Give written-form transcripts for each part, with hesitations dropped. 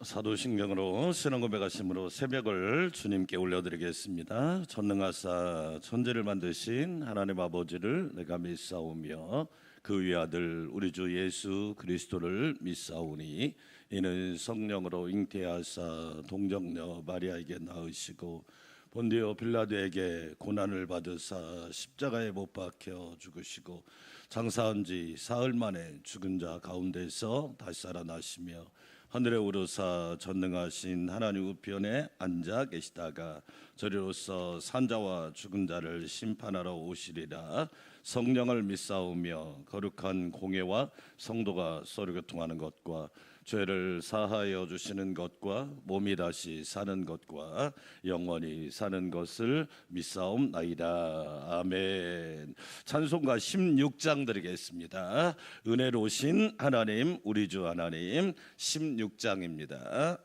사도신경으로 신앙 고백하심으로 새벽을 주님께 올려드리겠습니다. 전능하사 천지를 만드신 하나님 아버지를 내가 믿사오며 그 위아들 우리 주 예수 그리스도를 믿사오니 이는 성령으로 잉태하사 동정녀 마리아에게 낳으시고 본디오 빌라도에게 고난을 받으사 십자가에 못 박혀 죽으시고 장사한 지 사흘 만에 죽은 자 가운데서 다시 살아나시며 하늘에 오르사 전능하신 하나님 우편에 앉아 계시다가 저리로서 산자와 죽은 자를 심판하러 오시리라. 성령을 믿사오며 거룩한 공예와 성도가 서로 교통하는 것과 죄를 사하여 주시는 것과 몸이 다시 사는 것과 영원히 사는 것을 믿사옵나이다. 아멘. 찬송가 16장 드리겠습니다. 은혜로우신 하나님 우리 주 하나님 16장입니다.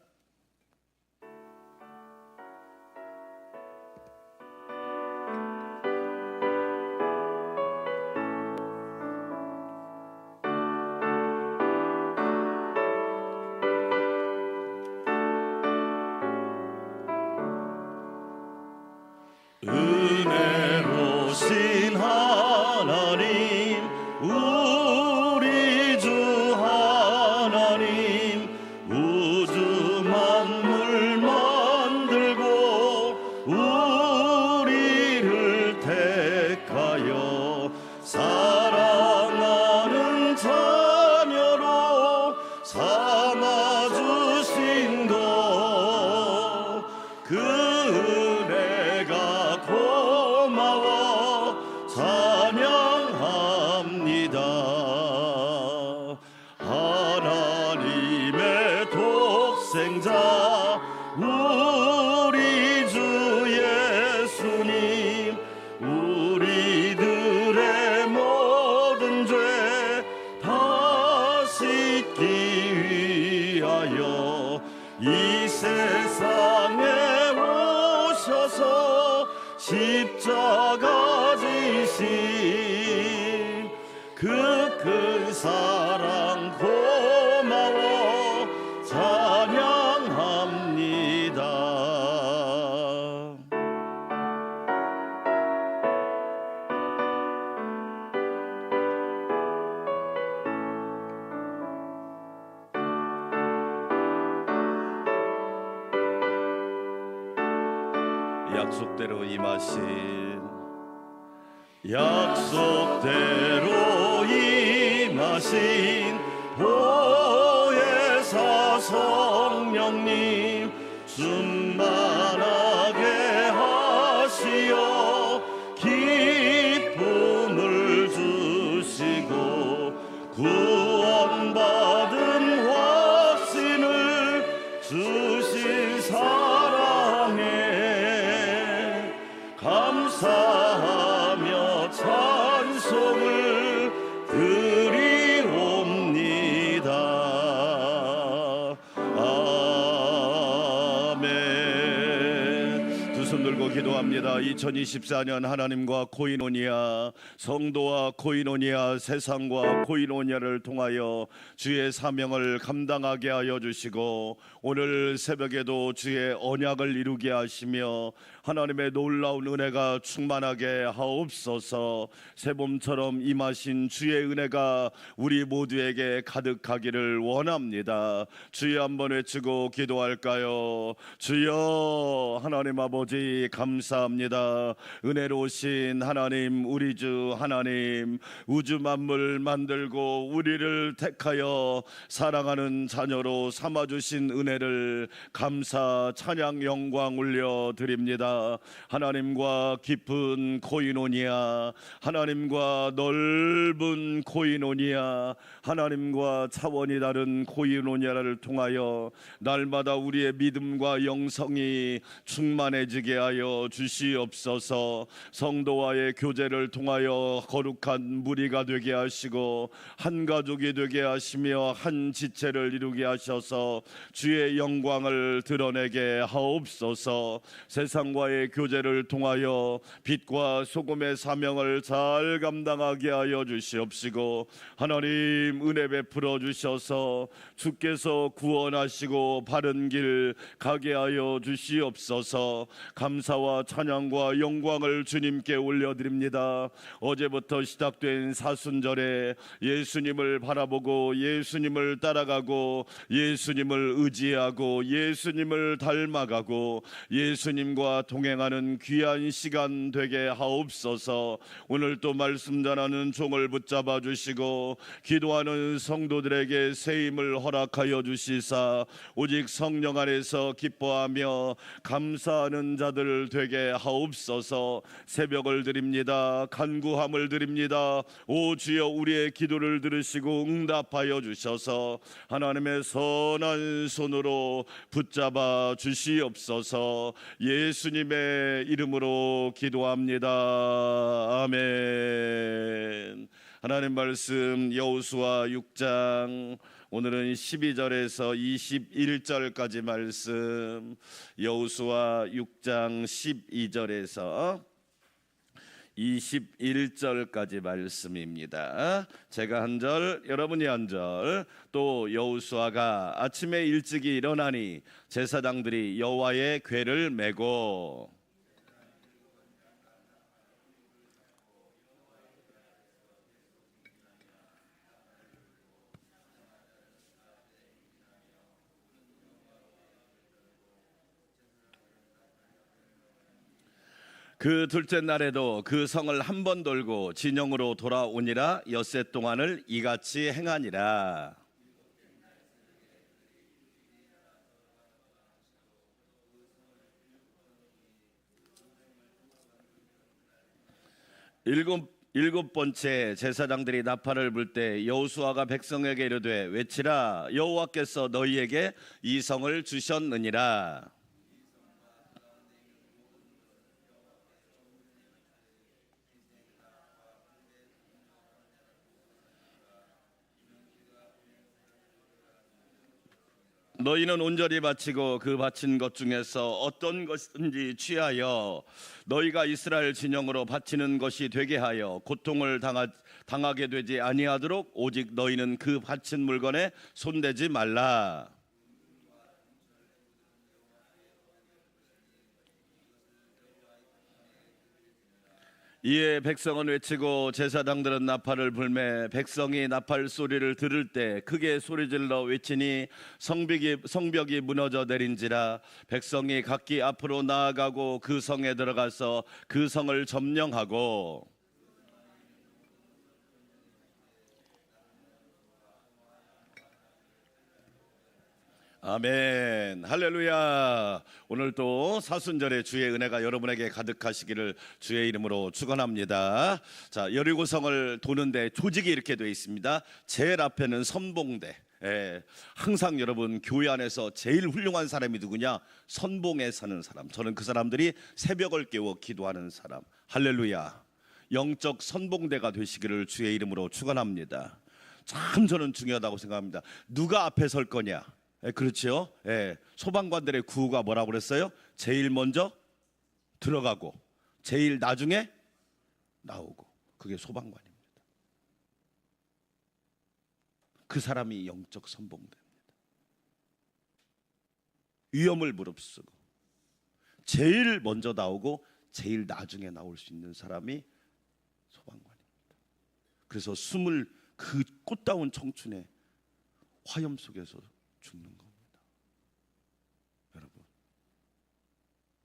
은혜로우신 하나님 우리 주 하나님 우주 만물 만들고 우리를 택하여 사랑하는 자녀로 삼아주신 것그 고마워 찬양합니다. 하나님의 독생자 우리 주 예수님 우리들의 모든 죄 다 씻기 위하여 이 세상에 오셔서 십자가 지신 그 큰 사랑 고마워 찬양합니다. 약속대로 임하신 보혜사 성령님 충만하게 하시어 기쁨을 주시고 구원받은 확신을 주신 사랑에 감사하며 찬송을 드리옵니다. 아멘. 두 손 들고 기도합니다. 2024년 하나님과 코이노니아, 성도와 코이노니아, 세상과 코이노니아를 통하여 주의 사명을 감당하게 하여 주시고 오늘 새벽에도 주의 언약을 이루게 하시며 하나님의 놀라운 은혜가 충만하게 하옵소서. 새봄처럼 임하신 주의 은혜가 우리 모두에게 가득하기를 원합니다. 주여 한번 외치고 기도할까요? 주여 하나님 아버지 감사합니다. 은혜로우신 하나님 우리 주 하나님 우주 만물 만들고 우리를 택하여 사랑하는 자녀로 삼아주신 은혜를 감사 찬양 영광 올려드립니다. 하나님과 깊은 코이노니아, 하나님과 넓은 코이노니아, 하나님과 차원이 다른 코이노니아를 통하여 날마다 우리의 믿음과 영성이 충만해지게 하여 주시옵소서. 주시옵소서. 성도와의 교제를 통하여 거룩한 무리가 되게 하시고 한 가족이 되게 하시며 한 지체를 이루게 하셔서 주의 영광을 드러내게 하옵소서. 세상과의 교제를 통하여 빛과 소금의 사명을 잘 감당하게 하여 주시옵시고 하나님 은혜 베풀어 주셔서 주께서 구원하시고 바른 길 가게 하여 주시옵소서. 감사와 찬양과 영광을 주님께 올려드립니다. 어제부터 시작된 사순절에 예수님을 바라보고 예수님을 따라가고 예수님을 의지하고 예수님을 닮아가고 예수님과 동행하는 귀한 시간 되게 하옵소서. 오늘 또 말씀 전하는 종을 붙잡아 주시고 기도하는 성도들에게 새 힘을 허락하여 주시사 오직 성령 안에서 기뻐하며 감사하는 자들 되게 하옵소서. 새벽을 드립니다. 간구함을 드립니다. 오 주여, 우리의 기도를 들으시고 응답하여 주셔서 하나님의 선한 손으로 붙잡아 주시옵소서. 예수님의 이름으로 기도합니다. 아멘. 하나님 말씀 여호수아 6장 오늘은 12절에서 21절까지 말씀, 여호수아 6장 12절에서 21절까지 말씀입니다. 제가 한 절, 여러분이 한 절. 또 여호수아가 아침에 일찍이 일어나니 제사장들이 여호와의 궤를 메고 그 둘째 날에도 그 성을 한 번 돌고 진영으로 돌아오니라. 엿새 동안을 이같이 행하니라. 일곱 번째 제사장들이 나팔을 불 때 여호수아가 백성에게 이르되 외치라. 여호와께서 너희에게 이 성을 주셨느니라. 너희는 온전히 바치고 그 바친 것 중에서 어떤 것인지 취하여 너희가 이스라엘 진영으로 바치는 것이 되게 하여 고통을 당하게 되지 아니하도록 오직 너희는 그 바친 물건에 손대지 말라. 이에 백성은 외치고 제사장들은 나팔을 불매 백성이 나팔 소리를 들을 때 크게 소리질러 외치니 성벽이 무너져 내린지라. 백성이 각기 앞으로 나아가고 그 성에 들어가서 그 성을 점령하고 아멘. 할렐루야. 오늘 또 사순절에 주의 은혜가 여러분에게 가득하시기를 주의 이름으로 축원합니다. 자, 여리고성을 도는데 조직이 이렇게 되어 있습니다. 제일 앞에는 선봉대. 항상 여러분 교회 안에서 제일 훌륭한 사람이 누구냐? 선봉에 서는 사람. 저는 그 사람들이 새벽을 깨워 기도하는 사람. 할렐루야. 영적 선봉대가 되시기를 주의 이름으로 축원합니다. 참 저는 중요하다고 생각합니다. 누가 앞에 설 거냐? 그렇죠. 소방관들의 구호가 뭐라고 그랬어요? 제일 먼저 들어가고 제일 나중에 나오고. 그게 소방관입니다. 그 사람이 영적 선봉대입니다. 위험을 무릅쓰고 제일 먼저 나오고 제일 나중에 나올 수 있는 사람이 소방관입니다. 그래서 숨을 그 꽃다운 청춘의 화염 속에서 죽는 겁니다. 여러분,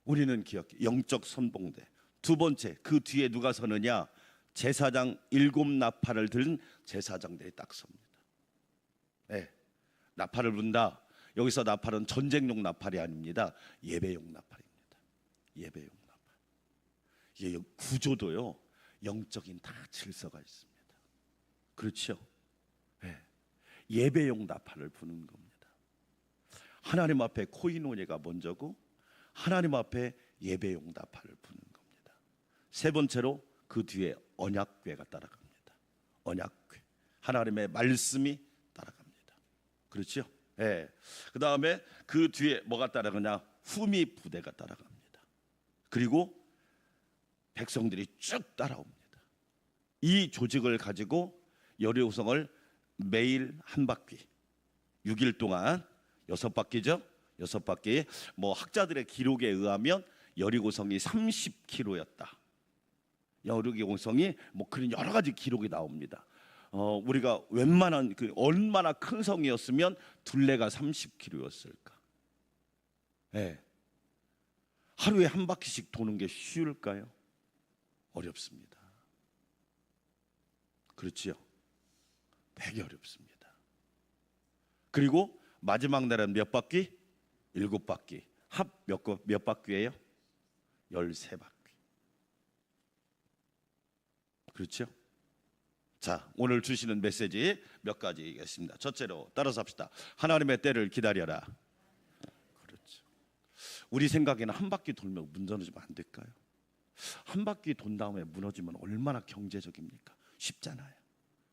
우리는 기억해. 영적 선봉대. 두 번째, 그 뒤에 누가 서느냐? 제사장 7 나팔을 들은 제사장들이 딱 섭니다. 나팔을 분다. 여기서 나팔은 전쟁용 나팔이 아닙니다. 예배용 나팔입니다. 예배용 나팔. 이게 구조도요, 영적인 다 질서가 있습니다. 그렇죠? 예배용 나팔을 부는 겁니다. 하나님 앞에 코이노니가 먼저고 하나님 앞에 예배용 나팔을 부는 겁니다. 세 번째로 그 뒤에 언약궤가 따라갑니다. 언약궤, 하나님의 말씀이 따라갑니다. 그렇죠? 예. 그 다음에 그 뒤에 뭐가 따라가냐? 후미 부대가 따라갑니다. 그리고 백성들이 쭉 따라옵니다. 이 조직을 가지고 여리고성을 매일 한 바퀴, 6일 동안 6바퀴죠. 6바퀴. 뭐 학자들의 기록에 의하면 여리고성이 30km였다. 여리고성이 뭐 그런 여러 가지 기록이 나옵니다. 우리가 웬만한 얼마나 큰 성이었으면 둘레가 30km였을까? 예. 하루에 한 바퀴씩 도는 게 쉬울까요? 어렵습니다. 그렇지요? 되게 어렵습니다. 그리고 마지막 날은 몇 바퀴? 7바퀴. 합 몇 바퀴예요? 13바퀴. 그렇죠? 자, 오늘 주시는 메시지 몇 가지 있습니다. 첫째로 따라서 합시다. 하나님의 때를 기다려라. 그렇죠. 우리 생각에는 한 바퀴 돌면 무너지면 안 될까요? 한 바퀴 돈 다음에 무너지면 얼마나 경제적입니까? 쉽잖아요.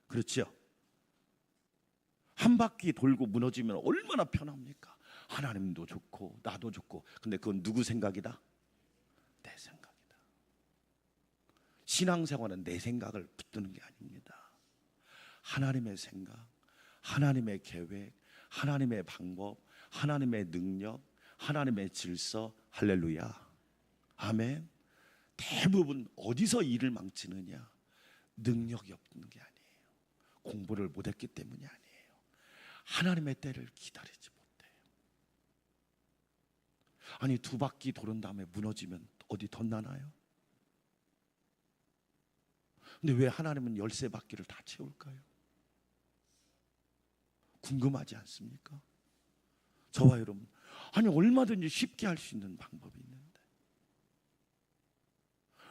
그렇죠? 한 바퀴 돌고 무너지면 얼마나 편합니까? 하나님도 좋고 나도 좋고. 근데 그건 누구 생각이다? 내 생각이다. 신앙생활은 내 생각을 붙드는 게 아닙니다. 하나님의 생각, 하나님의 계획, 하나님의 방법, 하나님의 능력, 하나님의 질서. 할렐루야. 아멘. 대부분 어디서 일을 망치느냐? 능력이 없는 게 아니에요. 공부를 못했기 때문이 아니에요. 하나님의 때를 기다리지 못해요. 아니 2바퀴 도는 다음에 무너지면 어디 덧나나요? 근데 왜 하나님은 13바퀴를 다 채울까요? 궁금하지 않습니까? 저와 여러분, 아니 얼마든지 쉽게 할 수 있는 방법이 있는데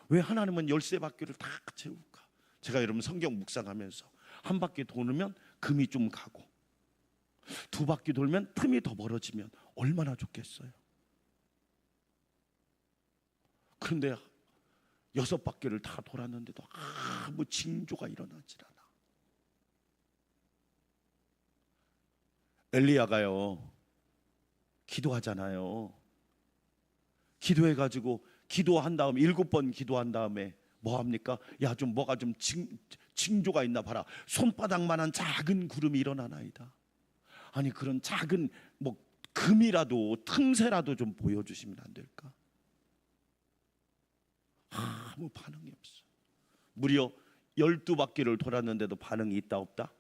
왜 하나님은 13바퀴를 다 채울까? 제가 여러분 성경 묵상하면서 한 바퀴 도는 금이 좀 가고 2바퀴 돌면 틈이 더 벌어지면 얼마나 좋겠어요. 그런데 6바퀴를 다 돌았는데도 아무 징조가 일어나질 않아. 엘리야가요 기도하잖아요. 기도해가지고 기도한 다음에 7번 기도한 다음에 뭐 합니까? 야, 좀 뭐가 좀 징조가 있나 봐라. 손바닥만한 작은 구름이 일어나나이다. 아니 그런 작은 뭐 금이라도 틈새라도 좀 보여주시면 안 될까? 아무 반응이 없어. 무려 12바퀴를 돌았는데도 반응이 있다 없다?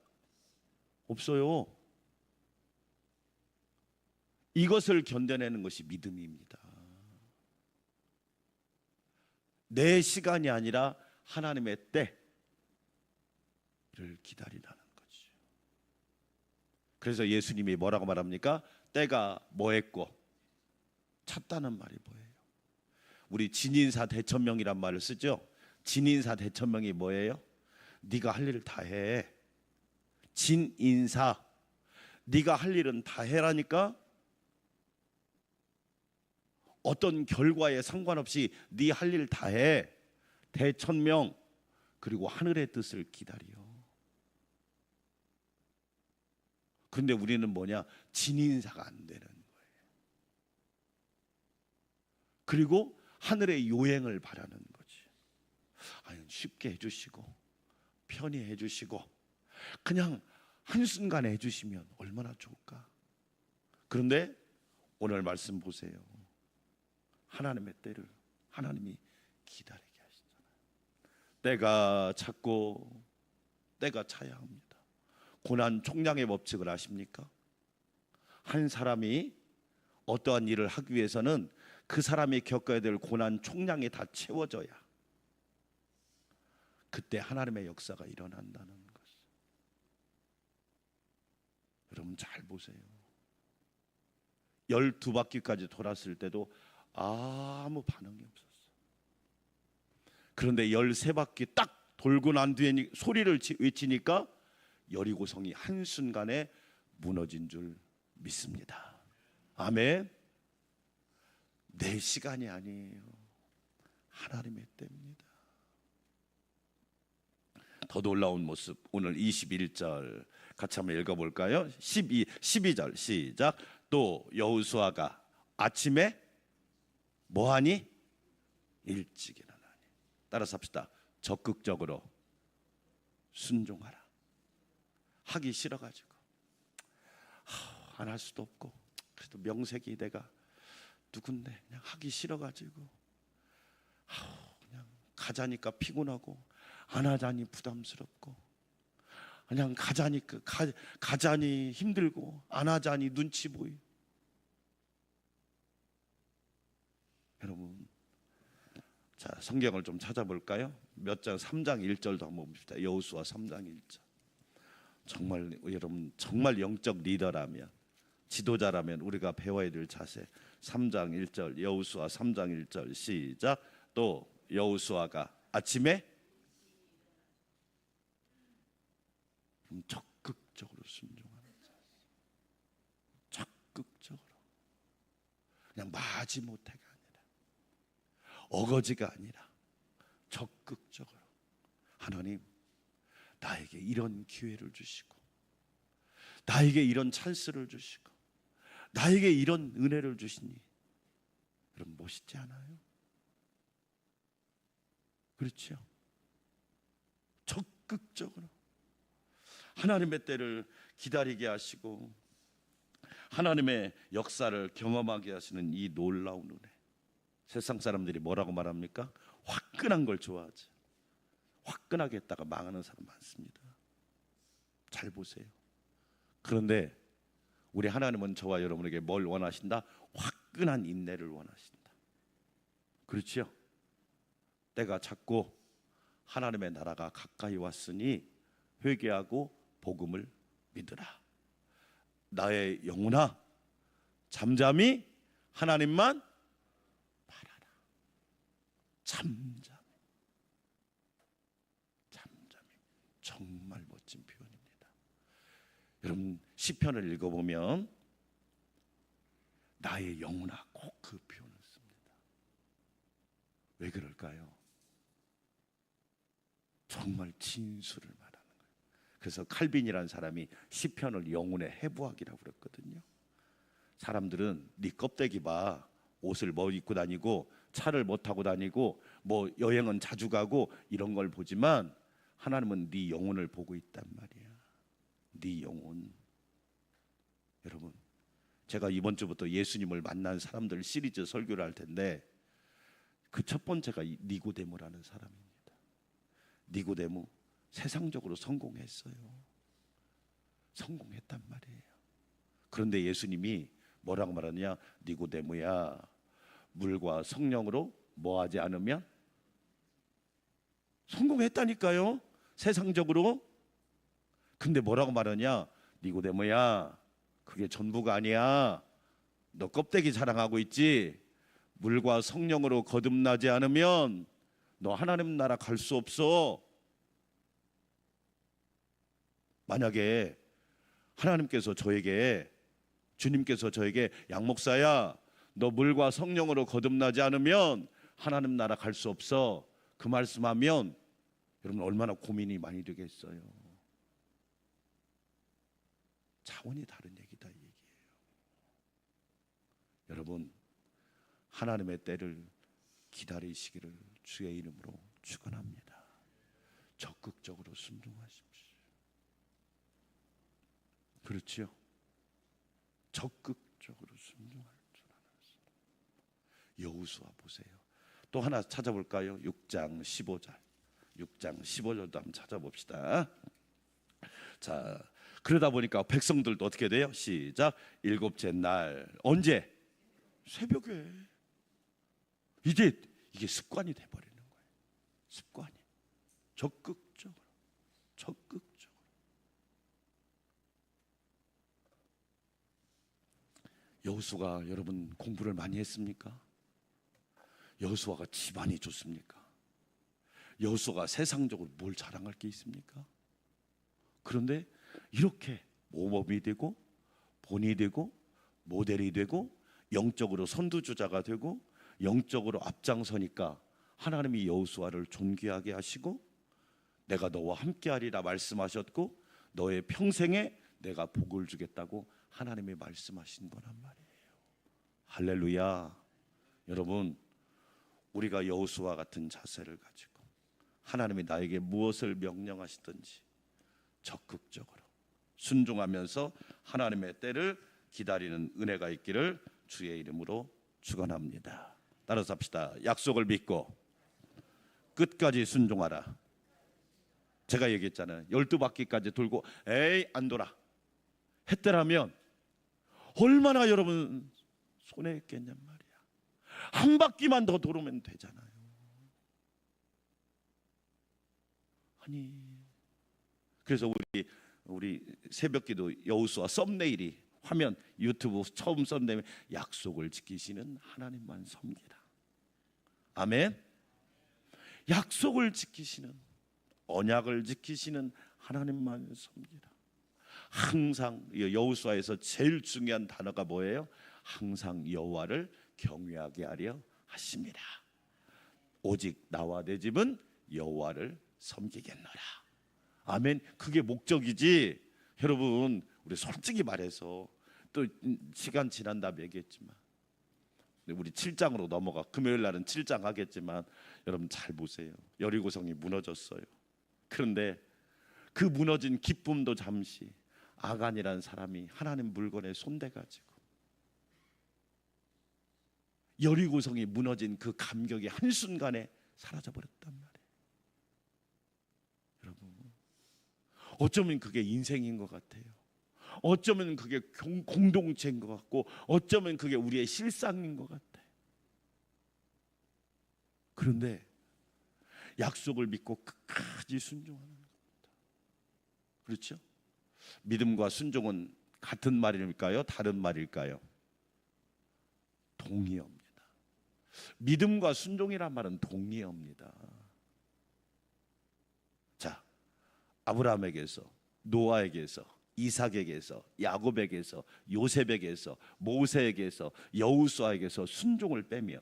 없어요. 이것을 견뎌내는 것이 믿음입니다. 내 시간이 아니라 하나님의 때를 기다리라는 거죠. 그래서 예수님이 뭐라고 말합니까? 때가 뭐했고 찼다는 말이 뭐예요? 우리 진인사 대천명이란 말을 쓰죠. 진인사 대천명이 뭐예요? 네가 할 일을 다 해. 진인사, 네가 할 일은 다 해라니까. 어떤 결과에 상관없이 네 할 일 다 해. 대천명. 그리고 하늘의 뜻을 기다려. 그런데 우리는 뭐냐? 진인사가 안 되는 거예요. 그리고 하늘의 요행을 바라는 거지. 아니, 쉽게 해주시고 편히 해주시고 그냥 한순간에 해주시면 얼마나 좋을까. 그런데 오늘 말씀 보세요. 하나님의 때를 하나님이 기다리게 하시잖아요. 때가 찼고 때가 차야 합니다. 고난 총량의 법칙을 아십니까? 한 사람이 어떠한 일을 하기 위해서는 그 사람이 겪어야 될 고난 총량이 다 채워져야 그때 하나님의 역사가 일어난다는 것이죠. 여러분 잘 보세요. 12바퀴까지 돌았을 때도 아무 반응이 없었어. 그런데 13바퀴 딱 돌고 난 뒤에 소리를 외치니까 여리고성이 한순간에 무너진 줄 믿습니다. 아멘. 내 시간이 아니에요. 하나님의 때입니다. 더 놀라운 모습. 오늘 21절 같이 한번 읽어볼까요? 12절 시작. 또 여호수아가 아침에 뭐하니? 일찍 일어나니. 따라서 합시다. 적극적으로 순종하라. 하기 싫어가지고 안 할 수도 없고, 그래도 명색이 내가 누군데 그냥 하기 싫어가지고 그냥 가자니까 피곤하고 안 하자니 부담스럽고, 그냥 가자니 힘들고 안 하자니 눈치 보이. 여러분, 자, 성경을 좀 찾아볼까요? 몇 장, 3장 1절도 한번 봅시다. 여호수아 3장 1절. 정말 여러분, 정말 영적 리더라면, 지도자라면 우리가 배워야 될 자세. 3장 1절, 여호수아 3장 1절 시작. 또 여호수아가 아침에 적극적으로 순종하는 자세. 적극적으로, 그냥 마지못해가 아니라, 어거지가 아니라 적극적으로, 하나님 나에게 이런 기회를 주시고, 나에게 이런 찬스를 주시고, 나에게 이런 은혜를 주시니 여러분 멋있지 않아요? 그렇죠? 적극적으로 하나님의 때를 기다리게 하시고 하나님의 역사를 경험하게 하시는 이 놀라운 은혜. 세상 사람들이 뭐라고 말합니까? 화끈한 걸 좋아하지. 화끈하게 했다가 망하는 사람 많습니다. 잘 보세요. 그런데 우리 하나님은 저와 여러분에게 뭘 원하신다? 화끈한 인내를 원하신다. 그렇죠? 때가 찼고 하나님의 나라가 가까이 왔으니 회개하고 복음을 믿으라. 나의 영혼아, 잠잠히 하나님만 바라라. 잠잠히. 정말 멋진 표현입니다. 여러분, 시편을 읽어보면 나의 영혼아, 꼭 그 표현을 씁니다. 왜 그럴까요? 정말 진수를 말하는 거예요. 그래서 칼빈이라는 사람이 시편을 영혼의 해부학이라고 그랬거든요. 사람들은 네 껍데기 봐, 옷을 뭐 입고 다니고 차를 뭐 타고 다니고 뭐 여행은 자주 가고 이런 걸 보지만 하나님은 네 영혼을 보고 있단 말이야. 네 영혼. 여러분, 제가 이번 주부터 예수님을 만난 사람들 시리즈 설교를 할 텐데 그 첫 번째가 니고데모라는 사람입니다. 니고데모 세상적으로 성공했어요. 성공했단 말이에요. 그런데 예수님이 뭐라고 말하냐? 니고데모야, 물과 성령으로 뭐하지 않으면 성공했다니까요. 세상적으로. 근데 뭐라고 말하냐? 니고데모야, 그게 전부가 아니야. 너 껍데기 자랑하고 있지? 물과 성령으로 거듭나지 않으면 너 하나님 나라 갈 수 없어. 만약에 하나님께서 저에게, 주님께서 저에게 양 목사야, 너 물과 성령으로 거듭나지 않으면 하나님 나라 갈 수 없어, 그 말씀하면 여러분 얼마나 고민이 많이 되겠어요. 차원이 다른 얘기다, 이 얘기예요. 여러분, 하나님의 때를 기다리시기를 주의 이름으로 축원합니다. 적극적으로 순종하십시오. 그렇지요? 적극적으로 순종할 줄 아는 사람. 여호수아 보세요. 또 하나 찾아볼까요? 6장 15절. 6장 15절도 한번 찾아봅시다. 자, 그러다 보니까 백성들도 어떻게 돼요? 시작. 일곱째 날. 언제? 새벽에. 이제 이게 습관이 돼버리는 거예요. 습관이. 적극적으로. 여호수아가 여러분 공부를 많이 했습니까? 여호수아가 집안이 좋습니까? 여호수아가 세상적으로 뭘 자랑할 게 있습니까? 그런데 이렇게 모범이 되고 본이 되고 모델이 되고 영적으로 선두주자가 되고 영적으로 앞장서니까 하나님이 여호수아를 존귀하게 하시고 내가 너와 함께하리라 말씀하셨고 너의 평생에 내가 복을 주겠다고 하나님이 말씀하신 거란 말이에요. 할렐루야. 여러분, 우리가 여호수아와 같은 자세를 가지고 하나님이 나에게 무엇을 명령하시든지 적극적으로 순종하면서 하나님의 때를 기다리는 은혜가 있기를 주의 이름으로 축원합니다. 따라서 합시다. 약속을 믿고 끝까지 순종하라. 제가 얘기했잖아요. 12바퀴까지 돌고 에이 안 돌아 했더라면 얼마나 여러분 손해했겠냔 말이야. 한 바퀴만 더 돌으면 되잖아요. 아니, 그래서 우리 새벽기도 여호수아 썸네일이 화면 유튜브 처음 썸네일 약속을 지키시는 하나님만 섬기라. 아멘. 약속을 지키시는, 언약을 지키시는 하나님만 섬기라. 항상 여호수아에서 제일 중요한 단어가 뭐예요? 항상 여호와를 경외하게 하려 하십니다. 오직 나와 내 집은 여호와를 섬기겠노라. 아멘. 그게 목적이지. 여러분, 우리 솔직히 말해서 또 시간 지난 다음에 얘기했지만 우리 7장으로 넘어가. 금요일 날은 7장 하겠지만 여러분 잘 보세요. 여리고성이 무너졌어요. 그런데 그 무너진 기쁨도 잠시 아간이라는 사람이 하나님 물건에 손대가지고 여리고성이 무너진 그 감격이 한순간에 사라져버렸단 말이에요. 여러분, 어쩌면 그게 인생인 것 같아요. 어쩌면 그게 공동체인 것 같고 어쩌면 그게 우리의 실상인 것 같아요. 그런데 약속을 믿고 끝까지 순종하는 겁니다. 그렇죠? 믿음과 순종은 같은 말일까요? 다른 말일까요? 동의어입니다. 믿음과 순종이란 말은 동의어입니다. 자, 아브라함에게서, 노아에게서, 이삭에게서, 야곱에게서, 요셉에게서, 모세에게서, 여호수아에게서 순종을 빼면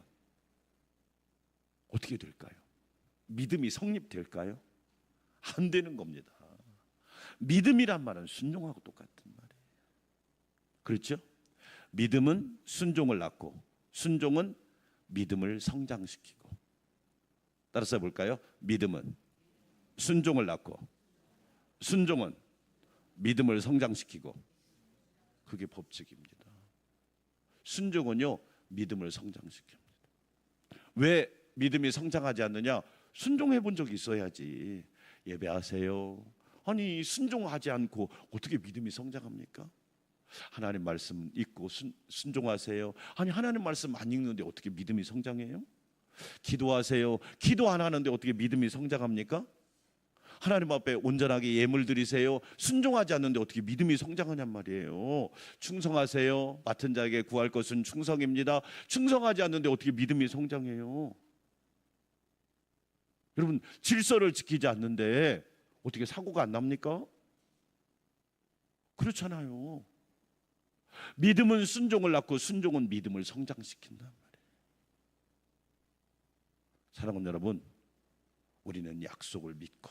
어떻게 될까요? 믿음이 성립될까요? 안 되는 겁니다. 믿음이란 말은 순종하고 똑같은 말이에요. 그렇죠? 믿음은 순종을 낳고 순종은 믿음을 성장시키고. 따라서 볼까요? 믿음은 순종을 낳고 순종은 믿음을 성장시키고. 그게 법칙입니다. 순종은요 믿음을 성장시킵니다. 왜 믿음이 성장하지 않느냐? 순종해 본 적이 있어야지. 예배하세요. 아니 순종하지 않고 어떻게 믿음이 성장합니까? 하나님 말씀 읽고 순종하세요. 아니 하나님 말씀 안 읽는데 어떻게 믿음이 성장해요? 기도하세요. 기도 안 하는데 어떻게 믿음이 성장합니까? 하나님 앞에 온전하게 예물 드리세요. 순종하지 않는데 어떻게 믿음이 성장하냔 말이에요. 충성하세요. 맡은 자에게 구할 것은 충성입니다. 충성하지 않는데 어떻게 믿음이 성장해요? 여러분, 질서를 지키지 않는데 어떻게 사고가 안 납니까? 그렇잖아요. 믿음은 순종을 낳고 순종은 믿음을 성장시킨단 말이에요. 사랑하는 여러분, 우리는 약속을 믿고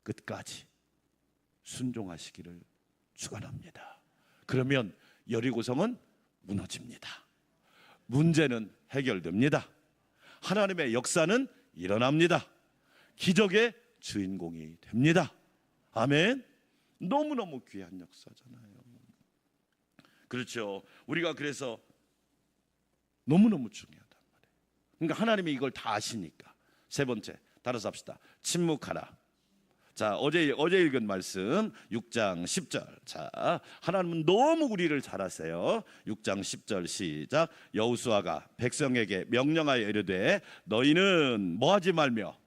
끝까지 순종하시기를 축원합니다. 그러면 여리고성은 무너집니다. 문제는 해결됩니다. 하나님의 역사는 일어납니다. 기적의 주인공이 됩니다. 아멘. 너무너무 귀한 역사잖아요. 그렇죠. 우리가 그래서 너무너무 중요하단 말이에요. 그러니까 하나님이 이걸 다 아시니까. 세 번째, 따라서 합시다. 침묵하라. 자, 어제 읽은 말씀 6장 10절. 자, 하나님은 너무 우리를 잘 아세요. 6장 10절 시작. 여호수아가 백성에게 명령하여 이르되 너희는 뭐하지 말며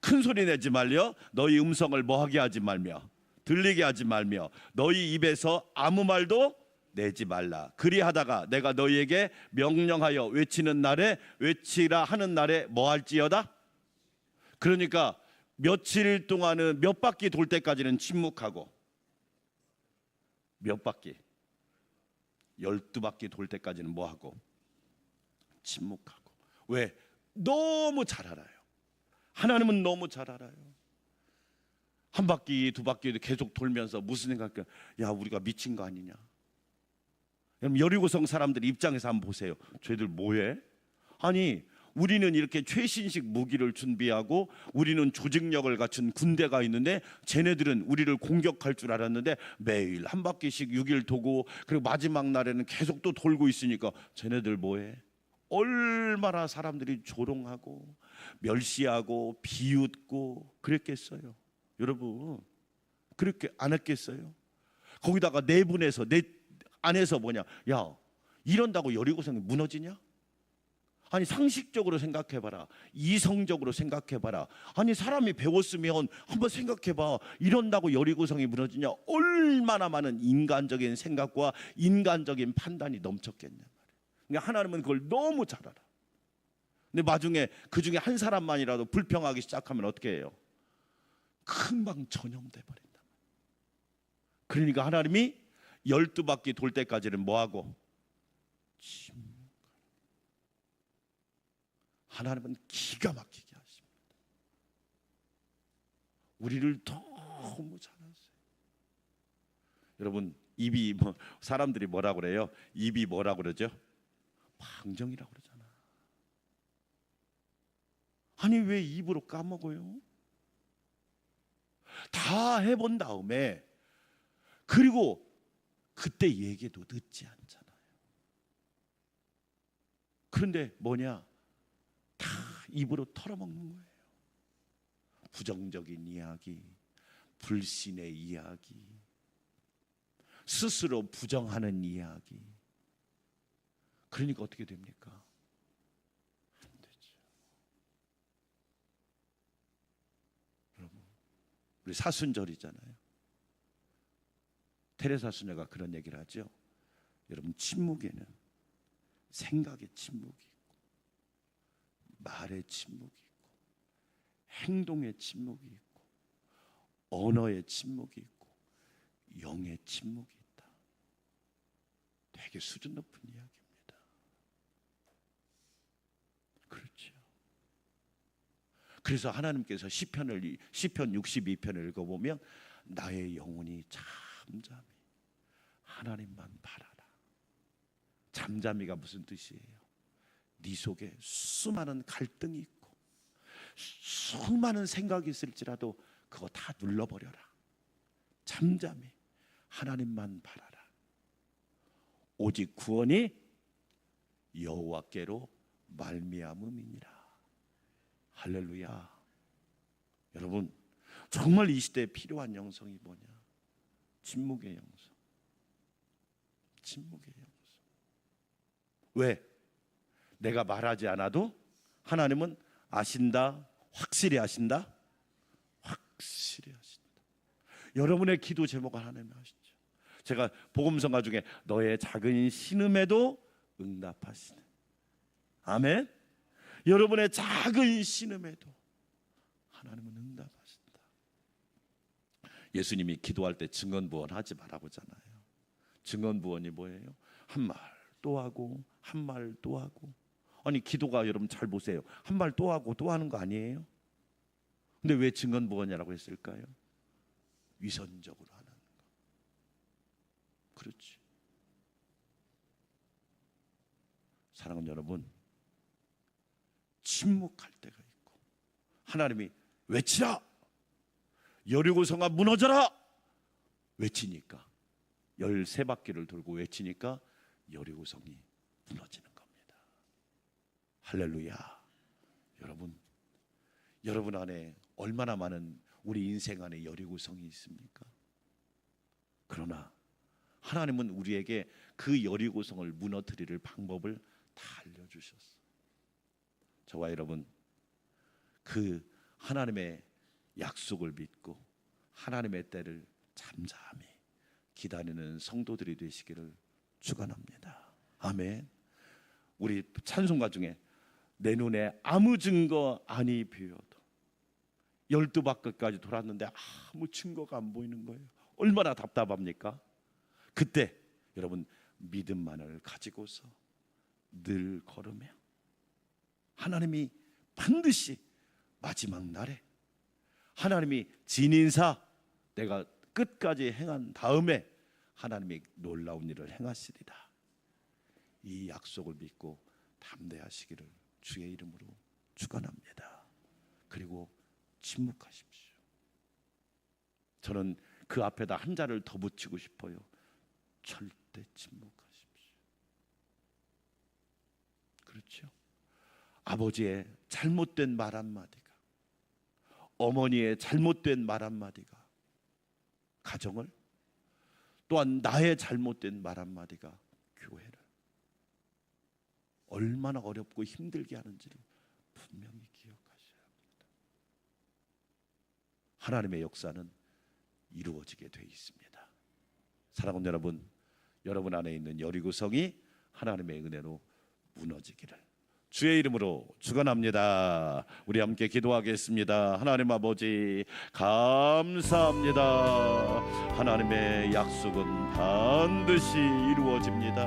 큰 소리 내지 말며 너희 음성을 뭐하게 하지 말며 들리게 하지 말며 너희 입에서 아무 말도 내지 말라. 그리하다가 내가 너희에게 명령하여 외치는 날에 외치라 하는 날에 뭐할지어다. 그러니까 며칠 동안은 몇 바퀴 돌 때까지는 침묵하고 몇 바퀴 12바퀴 돌 때까지는 뭐하고 침묵하고. 왜? 너무 잘 알아요. 하나님은 너무 잘 알아요. 한 바퀴 두 바퀴 계속 돌면서 무슨 생각이야? 야, 우리가 미친 거 아니냐? 여러분, 여리고성 사람들 입장에서 한번 보세요. 쟤들 뭐해? 아니, 우리는 이렇게 최신식 무기를 준비하고 우리는 조직력을 갖춘 군대가 있는데 쟤네들은 우리를 공격할 줄 알았는데 매일 한 바퀴씩 6일 도고 그리고 마지막 날에는 계속 또 돌고 있으니까 쟤네들 뭐해? 얼마나 사람들이 조롱하고 멸시하고 비웃고 그랬겠어요. 여러분, 그렇게 안 했겠어요? 거기다가 내분에서 내 안에서 뭐냐? 야, 이런다고 여리고성이 무너지냐? 아니, 상식적으로 생각해봐라. 이성적으로 생각해봐라. 아니, 사람이 배웠으면 한번 생각해봐. 이런다고 여리고성이 무너지냐? 얼마나 많은 인간적인 생각과 인간적인 판단이 넘쳤겠냐 말이에요. 그러니까 하나님은 그걸 너무 잘 알아. 근데 나중에 그 중에 한 사람만이라도 불평하기 시작하면 어떻게 해요? 금방 전염돼 버린다. 그러니까 하나님이 12바퀴 돌 때까지는 뭐하고? 하나님은 기가 막히게 하십니다. 우리를 너무 잘 아세요. 여러분, 입이 사람들이 뭐라고 그래요? 입이 뭐라고 그러죠? 방정이라고 그러잖아. 아니, 왜 입으로 까먹어요? 다 해본 다음에 그리고 그때 얘기도 늦지 않잖아요. 그런데 뭐냐? 다 입으로 털어먹는 거예요. 부정적인 이야기, 불신의 이야기, 스스로 부정하는 이야기. 그러니까 어떻게 됩니까? 안 되죠. 여러분, 우리 사순절이잖아요. 테레사 수녀가 그런 얘기를 하죠. 여러분, 침묵에는 생각의 침묵이 있고 말의 침묵이 있고 행동의 침묵이 있고 언어의 침묵이 있고 영의 침묵이 있다. 되게 수준 높은 이야기입니다. 그렇죠. 그래서 하나님께서 시편 62편을 읽어보면 나의 영혼이 잠잠히 하나님만 바라라. 잠잠이가 무슨 뜻이에요? 네 속에 수많은 갈등이 있고 수많은 생각이 있을지라도 그거 다 눌러버려라. 잠잠히 하나님만 바라라. 오직 구원이 여호와께로 말미암음이니라. 할렐루야. 여러분, 정말 이 시대에 필요한 영성이 뭐냐? 침묵의 영성. 침묵의 영성. 왜? 내가 말하지 않아도 하나님은 아신다. 확실히 아신다. 확실히 아신다. 여러분의 기도 제목을 하나님 아시죠? 제가 복음성가 중에 너의 작은 신음에도 응답하시네. 아멘. 여러분의 작은 신음에도 하나님은 응답하신다. 예수님이 기도할 때 증언부언 하지 말라고 하잖아요. 증언부언이 뭐예요? 한 말 또 하고 한 말 또 하고. 아니, 기도가 여러분 잘 보세요. 한 말 또 하고 또 하는 거 아니에요? 근데 왜 증언부언이라고 했을까요? 위선적으로 하는 거. 그렇지. 사랑하는 여러분, 침묵할 때가 있고 하나님이 외치라. 여리고성아 무너져라. 외치니까 13바퀴를 돌고 외치니까 여리고성이 무너지는 겁니다. 할렐루야. 여러분 안에 얼마나 많은 우리 인생 안에 여리고성이 있습니까? 그러나 하나님은 우리에게 그 여리고성을 무너뜨릴 방법을 다 알려주셨어요. 저와 여러분, 그 하나님의 약속을 믿고 하나님의 때를 잠잠히 기다리는 성도들이 되시기를 축원합니다. 아멘. 우리 찬송가 중에 내 눈에 아무 증거 아니 보여도 12바퀴까지 돌았는데 아무 증거가 안 보이는 거예요. 얼마나 답답합니까? 그때 여러분, 믿음만을 가지고서 늘 걸으며 하나님이 반드시 마지막 날에 하나님이 진인사 내가 끝까지 행한 다음에 하나님이 놀라운 일을 행하시리라. 이 약속을 믿고 담대하시기를 주의 이름으로 축원합니다. 그리고 침묵하십시오. 저는 그 앞에다 한 자를 더 붙이고 싶어요. 절대 침묵하십시오. 그렇죠? 아버지의 잘못된 말 한마디가, 어머니의 잘못된 말 한마디가 가정을, 또한 나의 잘못된 말 한마디가 교회를 얼마나 어렵고 힘들게 하는지를 분명히 기억하셔야 합니다. 하나님의 역사는 이루어지게 돼 있습니다. 사랑하는 여러분, 여러분 안에 있는 여리고성이 하나님의 은혜로 무너지기를 주의 이름으로 축원합니다. 우리 함께 기도하겠습니다. 하나님 아버지 감사합니다. 하나님의 약속은 반드시 이루어집니다.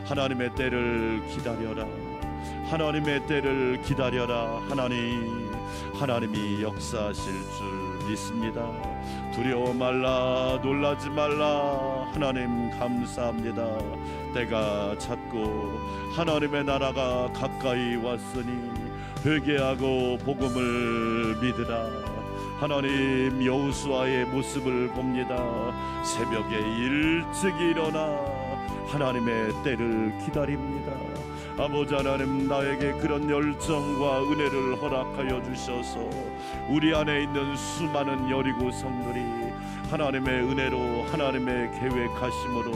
하나님의 때를 기다려라. 하나님의 때를 기다려라. 하나님이 역사하실 줄 믿습니다. 두려워 말라, 놀라지 말라. 하나님 감사합니다. 때가 찼고 하나님의 나라가 가까이 왔으니 회개하고 복음을 믿으라. 하나님 여호수아의 모습을 봅니다. 새벽에 일찍 일어나 하나님의 때를 기다립니다. 아버지 하나님, 나에게 그런 열정과 은혜를 허락하여 주셔서 우리 안에 있는 수많은 여리고 성들이 하나님의 은혜로, 하나님의 계획하심으로,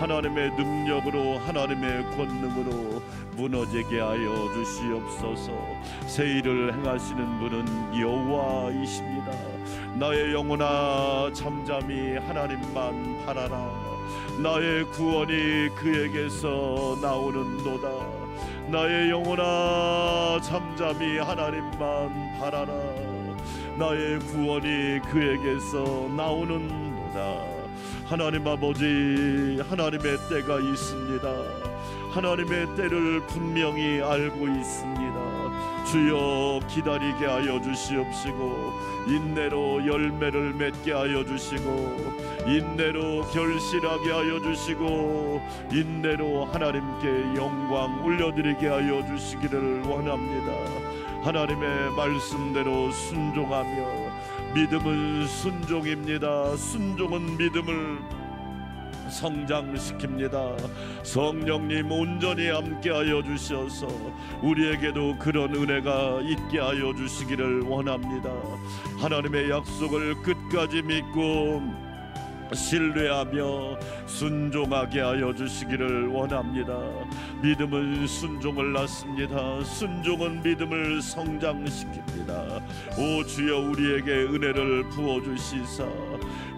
하나님의 능력으로, 하나님의 권능으로 무너지게 하여 주시옵소서. 새 일을 행하시는 분은 여호와이십니다. 나의 영혼아 잠잠히 하나님만 바라라. 나의 구원이 그에게서 나오는도다. 나의 영혼아 잠잠히 하나님만 바라라. 나의 구원이 그에게서 나오는도다. 하나님 아버지, 하나님의 때가 있습니다. 하나님의 때를 분명히 알고 있습니다. 주여 기다리게 하여 주시옵시고, 인내로 열매를 맺게 하여 주시고, 인내로 결실하게 하여 주시고, 인내로 하나님께 영광 올려드리게 하여 주시기를 원합니다. 하나님의 말씀대로 순종하며, 믿음은 순종입니다. 순종은 믿음을 성장시킵니다. 성령님 온전히 함께하여 주셔서 우리에게도 그런 은혜가 있게 하여 주시기를 원합니다. 하나님의 약속을 끝까지 믿고 신뢰하며 순종하게 하여 주시기를 원합니다. 믿음은 순종을 낳습니다. 순종은 믿음을 성장시킵니다. 오 주여, 우리에게 은혜를 부어주시사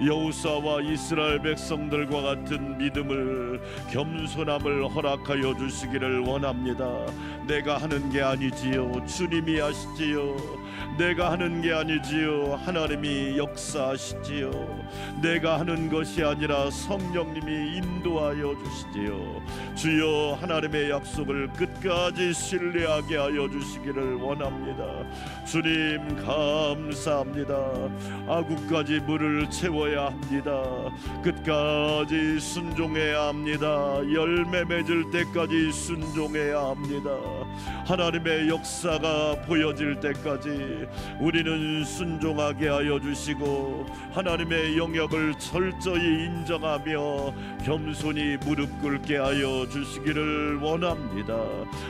여호수아와 이스라엘 백성들과 같은 믿음을, 겸손함을 허락하여 주시기를 원합니다. 내가 하는 게 아니지요, 주님이 하시지요. 내가 하는 게 아니지요, 하나님이 역사하시지요. 내가 하는 것이 아니라 성령님이 인도하여 주시지요. 주여, 하나님의 약속을 끝까지 신뢰하게 하여 주시기를 원합니다. 주님 감사합니다. 아구까지 물을 채워야 합니다. 끝까지 순종해야 합니다. 열매 맺을 때까지 순종해야 합니다. 하나님의 역사가 보여질 때까지 우리는 순종하게 하여 주시고, 하나님의 영역을 철저히 인정하며 겸손히 무릎 꿇게 하여 주시기를 원합니다.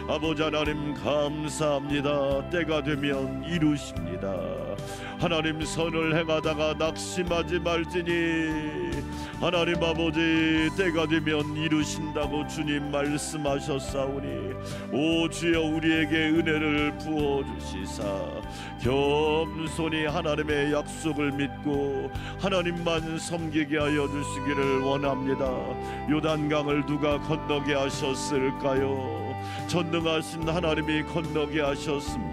아버지 하나님 감사합니다. 때가 되면 이루십니다. 하나님 선을 행하다가 낙심하지 말지니 하나님 아버지 때가 되면 이루신다고 주님 말씀하셨사오니, 오 주여, 우리에게 은혜를 부어주시사 겸손히 하나님의 약속을 믿고 하나님만 섬기게 하여 주시기를 원합니다. 요단강을 누가 건너게 하셨을까요? 전능하신 하나님이 건너게 하셨습니다.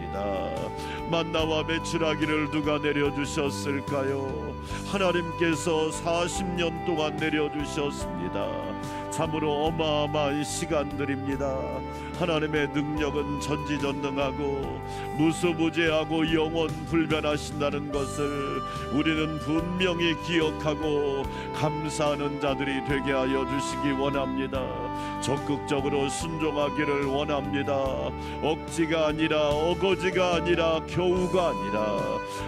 만나와 메추라기를 누가 내려주셨을까요? 하나님께서 40년 동안 내려주셨습니다. 참으로 어마어마한 시간들입니다. 하나님의 능력은 전지전능하고 무소부재하고 영원 불변하신다는 것을 우리는 분명히 기억하고 감사하는 자들이 되게 하여 주시기 원합니다. 적극적으로 순종하기를 원합니다. 억지가 아니라 어거지가 아니라 겨우가 아니라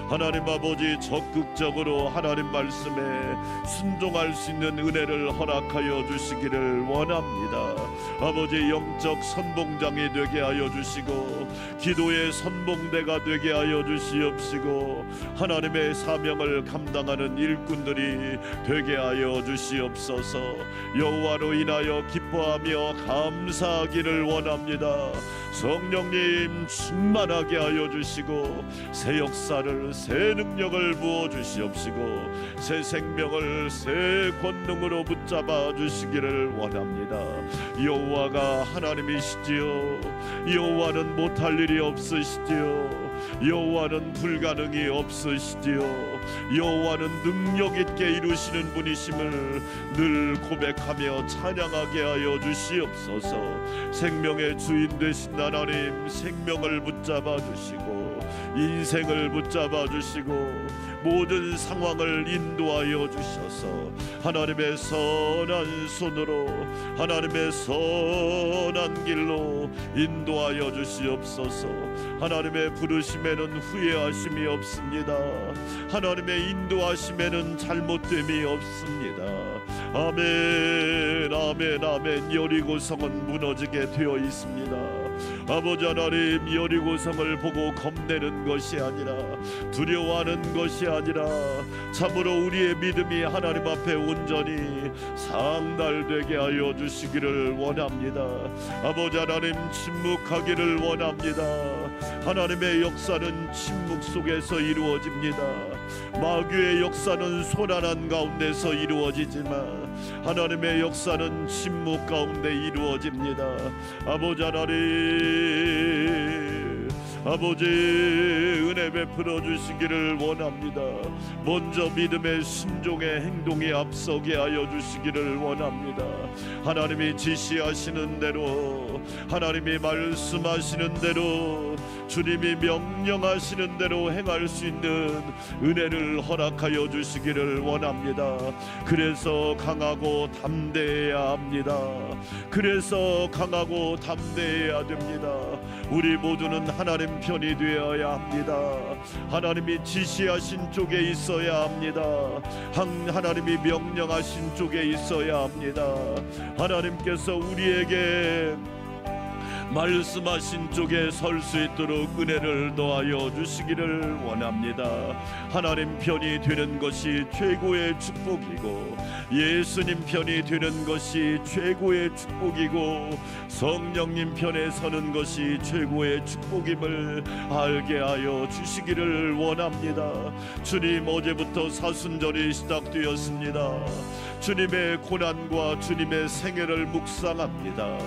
하나님 아버지 적극적으로 하나님 말씀에 순종할 수 있는 은혜를 허락하여 주시기를 원합니다. 아버지 영적 선봉장이 되게 하여 주시고 기도의 선봉대가 되게 하여 주시옵시고 하나님의 사명을 감당하는 일꾼들이 되게 하여 주시옵소서. 여호와로 인하여 기뻐하며 감사하기를 원합니다. 성령님 충만하게 하여 주시고 새 역사를 새 능력을 부어 주시옵시고 새 생명을 새 권능으로 붙잡아 주시기를 원합니다. 여호와가 하나님이시지요. 여호와는 못할 일이 없으시지요. 여호와는 불가능이 없으시지요. 여호와는 능력 있게 이루시는 분이심을 늘 고백하며 찬양하게 하여 주시옵소서. 생명의 주인 되신 하나님, 생명을 붙잡아 주시고 인생을 붙잡아 주시고 모든 상황을 인도하여 주셔서 하나님의 선한 손으로 하나님의 선한 길로 인도하여 주시옵소서. 하나님의 부르심에는 후회하심이 없습니다. 하나님의 인도하심에는 잘못됨이 없습니다. 아멘, 아멘, 아멘. 여리고성은 무너지게 되어 있습니다. 아버지 하나님, 여리고성을 보고 겁내는 것이 아니라 두려워하는 것이 아니라 참으로 우리의 믿음이 하나님 앞에 온전히 상달되게 하여 주시기를 원합니다. 아버지 하나님, 침묵하기를 원합니다. 하나님의 역사는 침묵 속에서 이루어집니다. 마귀의 역사는 소란한 가운데서 이루어지지만 하나님의 역사는 침묵 가운데 이루어집니다. 아버지 하나님, 아버지 은혜 베풀어 주시기를 원합니다. 먼저 믿음의 순종의 행동에 앞서게 하여 주시기를 원합니다. 하나님이 지시하시는 대로, 하나님이 말씀하시는 대로, 주님이 명령하시는 대로 행할 수 있는 은혜를 허락하여 주시기를 원합니다. 그래서 강하고 담대해야 합니다. 그래서 강하고 담대해야 됩니다. 우리 모두는 하나님 편이 되어야 합니다. 하나님이 지시하신 쪽에 있어야 합니다. 하나님이 명령하신 쪽에 있어야 합니다. 하나님께서 우리에게 말씀하신 쪽에 설 수 있도록 은혜를 더하여 주시기를 원합니다. 하나님 편이 되는 것이 최고의 축복이고 예수님 편이 되는 것이 최고의 축복이고 성령님 편에 서는 것이 최고의 축복임을 알게 하여 주시기를 원합니다. 주님, 어제부터 사순절이 시작되었습니다. 주님의 고난과 주님의 생애를 묵상합니다.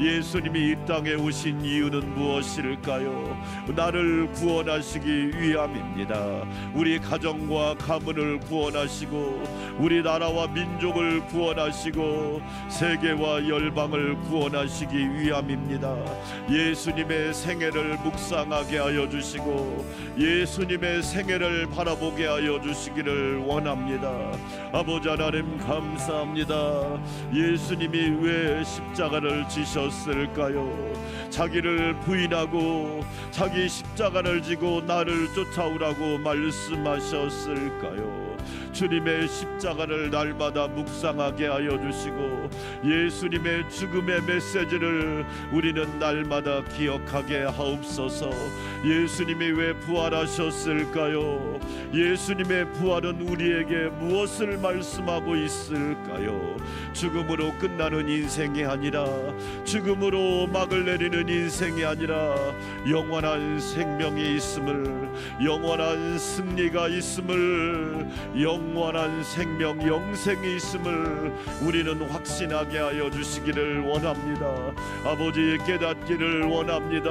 예수님이 이 땅에 오신 이유는 무엇일까요? 나를 구원하시기 위함입니다. 우리 가정과 가문을 구원하시고 우리 나라와 민족을 구원하시고 세계와 열방을 구원하시기 위함입니다. 예수님의 생애를 묵상하게 하여 주시고 예수님의 생애를 바라보게 하여 주시기를 원합니다. 아버지 하나님, 감사합니다. 예수님이 왜 십자가를 지셨을까요? 자기를 부인하고 자기 십자가를 지고 나를 쫓아오라고 말씀하셨을까요? 주님의 십자가를 날마다 묵상하게 하여 주시고 예수님의 죽음의 메시지를 우리는 날마다 기억하게 하옵소서. 예수님이 왜 부활하셨을까요? 예수님의 부활은 우리에게 무엇을 말씀하고 있을까요? 죽음으로 끝나는 인생이 아니라, 죽음으로 막을 내리는 인생이 아니라 영원한 생명이 있음을, 영원한 승리가 있음을, 영원한 생명, 영생이 있음을 우리는 확신하게 하여 주시기를 원합니다. 아버지, 깨닫기를 원합니다.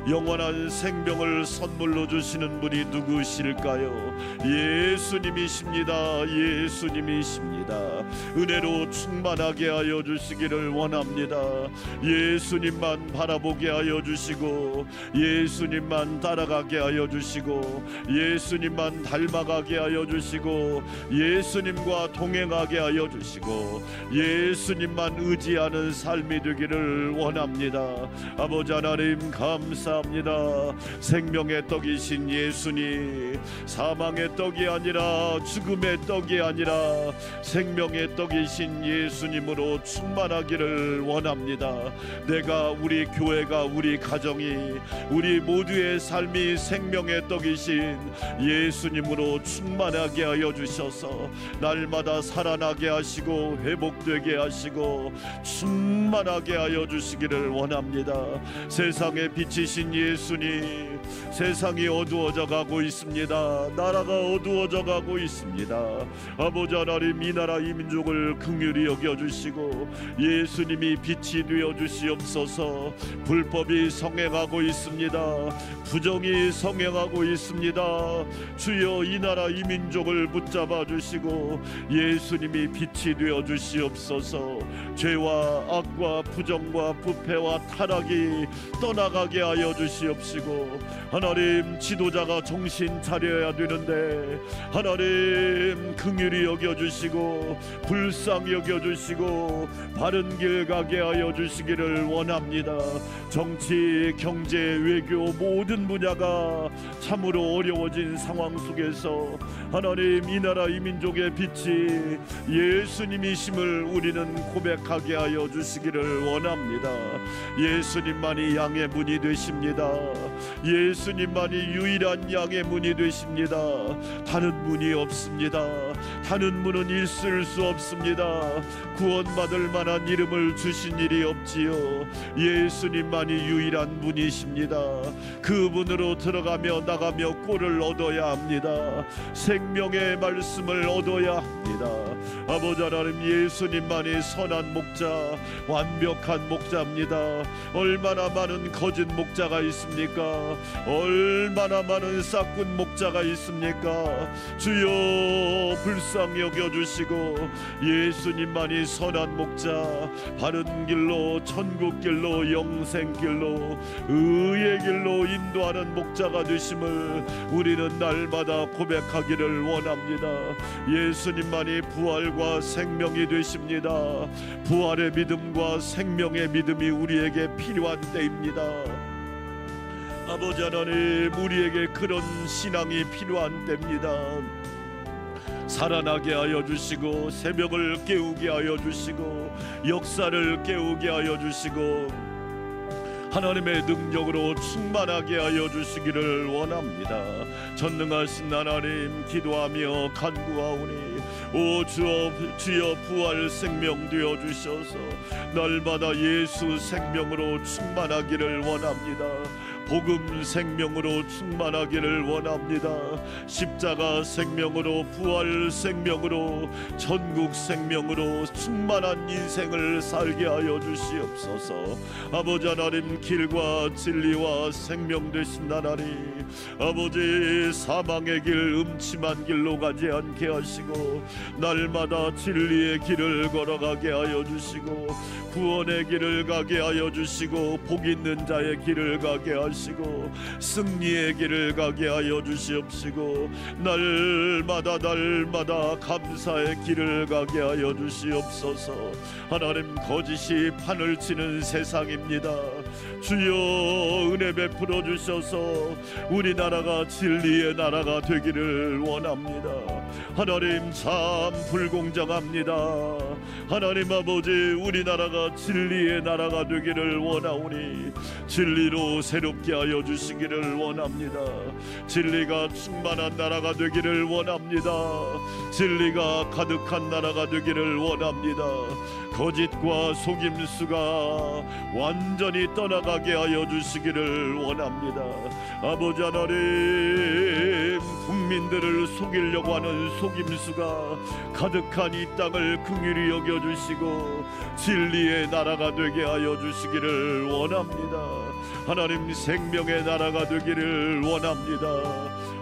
영원한 생명을 선물로 주시는 분이 누구실까요? 예수님이십니다. 예수님이십니다. 은혜로 충만하게 하여 주시기를 원합니다. 예수님만 바라보게 하여 주시고, 예수님만 따라가게 하여 주시고, 예수님만 닮아가게 하여 주시고, 예수님과 동행하게 하여 주시고, 예수님만 의지하는 삶이 되기를 원합니다. 아버지 하나님 감사합니다. 생명의 떡이신 예수님, 사망의 떡이 아니라 죽음의 떡이 아니라 생명의 떡이신 예수님으로 충만하기를 원합니다. 내가, 우리 교회가, 우리 가정이, 우리 모두의 삶이 생명의 떡이신 예수님으로 충만하게 하여 주셔서 날마다 살아나게 하시고 회복되게 하시고 충만하게 하여 주시기를 원합니다. 세상의 빛이신 예수님, 세상이 어두워져 가고 있습니다. 나라가 어두워져 가고 있습니다. 아버지 하나님, 이 나라 이 민족을 긍휼히 여겨주시고 예수님이 빛이 되어 주시옵소서. 불법이 성행하고 있습니다. 부정이 성행하고 있습니다. 주여, 이 나라 이 민족을 붙잡아 주시고 예수님이 빛이 되어 주시옵소서. 죄와 악과 부정과 부패와 타락이 떠나가게 하여 주시옵시고, 하나님, 지도자가 정신 차려야 되는데 하나님 긍휼히 여겨주시고 불쌍히 여겨주시고 바른 길 가게 하여 주시기를 원합니다. 정치, 경제, 외교 모든 분야가 참으로 어려워진 상황 속에서 하나님, 이 나라 이 민족의 빛이 예수님이심을 우리는 고백하게 하여 주시기를 원합니다. 예수님만이 양의 문이 되십니다. 예수님만이 유일한 양의 문이 되십니다. 다른 문이 없습니다. 다른 문은 있을 수 없습니다. 구원받을 만한 이름을 주신 일이 없지요. 예수님만이 유일한 문이십니다. 그 문으로 들어가며 나가며 꼴을 얻어야 합니다. 생명의 말씀을 얻어야 합니다. 아버지 하나님, 예수님만이 선한 목자, 완벽한 목자입니다. 얼마나 많은 거짓 목자가 있습니까? 얼마나 많은 싹군 목자가 있습니까? 주여, 불쌍히 여겨주시고 예수님만이 선한 목자, 바른 길로, 천국 길로, 영생 길로, 의의 길로 인도하는 목자가 되심을 우리는 날마다 고백하기를 원합니다. 예수님만이 부활과 생명이 되십니다. 부활의 믿음과 생명의 믿음이 우리에게 필요한 때입니다. 아버지 하나님, 우리에게 그런 신앙이 필요한 때입니다. 살아나게 하여 주시고 새벽을 깨우게 하여 주시고 역사를 깨우게 하여 주시고 하나님의 능력으로 충만하게 하여 주시기를 원합니다. 전능하신 하나님, 기도하며 간구하오니 오 주여 부활 생명 되어 주셔서 날마다 예수 생명으로 충만하기를 원합니다. 복음 생명으로 충만하기를 원합니다. 십자가 생명으로, 부활 생명으로, 천국 생명으로 충만한 인생을 살게 하여 주시옵소서. 아버지 하나님, 길과 진리와 생명 되신 하나님, 아버지 사망의 길, 음침한 길로 가지 않게 하시고 날마다 진리의 길을 걸어가게 하여 주시고 구원의 길을 가게 하여 주시고 복 있는 자의 길을 가게 하시고 승리의 길을 가게 하여 주시옵시고 날마다 감사의 길을 가게 하여 주시옵소서. 하나님, 거짓이 판을 치는 세상입니다. 주여, 은혜 베풀어 주셔서 우리나라가 진리의 나라가 되기를 원합니다. 하나님, 참 불공정합니다. 하나님 아버지, 우리나라가 진리의 나라가 되기를 원하오니 진리로 새롭게 하여 주시기를 원합니다. 진리가 충만한 나라가 되기를 원합니다. 진리가 가득한 나라가 되기를 원합니다. 거짓과 속임수가 완전히 떠나가게 하여 주시기를 원합니다. 아버지 하나님, 국민들을 속이려고 하는 속임수가 가득한 이 땅을 긍휼히 여겨주시고 진리의 나라가 되게 하여 주시기를 원합니다. 하나님 생명의 나라가 되기를 원합니다.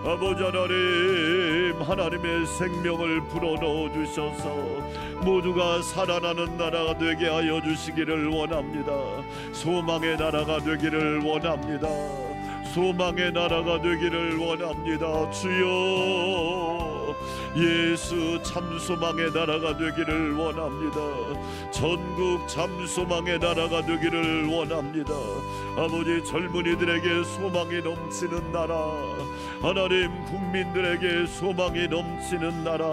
아버지 하나님, 하나님의 생명을 불어넣어 주셔서 모두가 살아나는 나라가 되게 하여 주시기를 원합니다. 소망의 나라가 되기를 원합니다. 소망의 나라가 되기를 원합니다. 주여, 예수 참소망의 나라가 되기를 원합니다. 전국 참소망의 나라가 되기를 원합니다. 아버지, 젊은이들에게 소망이 넘치는 나라, 하나님 국민들에게 소망이 넘치는 나라,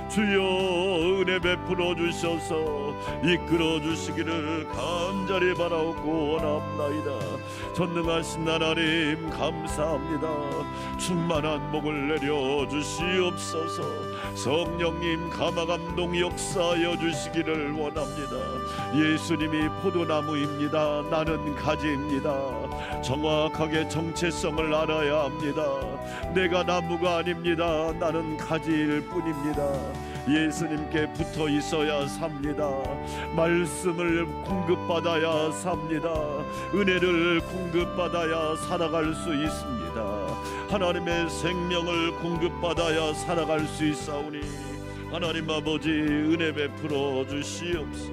주여 은혜 베풀어 주셔서 이끌어 주시기를 간절히 바라옵고 원합나이다. 전능하신 하나님 감사합니다. 충만한 복을 내려 주시옵소서. 성령님 감화감동 역사하여 주시기를 원합니다. 예수님이 포도나무입니다. 나는 가지입니다. 정확하게 정체성을 알아야 합니다. 내가 나무가 아닙니다. 나는 가지일 뿐입니다. 예수님께 붙어 있어야 삽니다. 말씀을 공급받아야 삽니다. 은혜를 공급받아야 살아갈 수 있습니다. 하나님의 생명을 공급받아야 살아갈 수 있사오니 하나님 아버지 은혜 베풀어 주시옵소서.